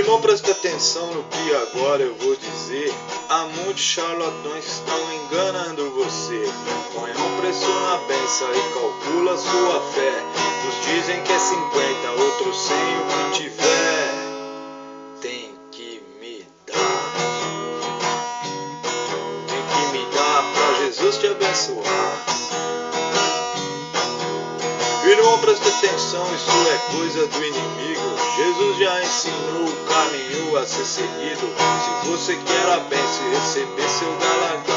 Irmão, presta atenção no que agora eu vou dizer. Há muitos charlatões que estão enganando você. Põe um preço na benção e calcula sua fé. Uns dizem que é 50, outros 100, o que tiver tem que me dar. Tem que me dar pra Jesus te abençoar. Irmão, presta atenção, isso é coisa do inimigo. Jesus já ensinou o caminho a ser seguido. Se você quer a bênção e receber seu galardão,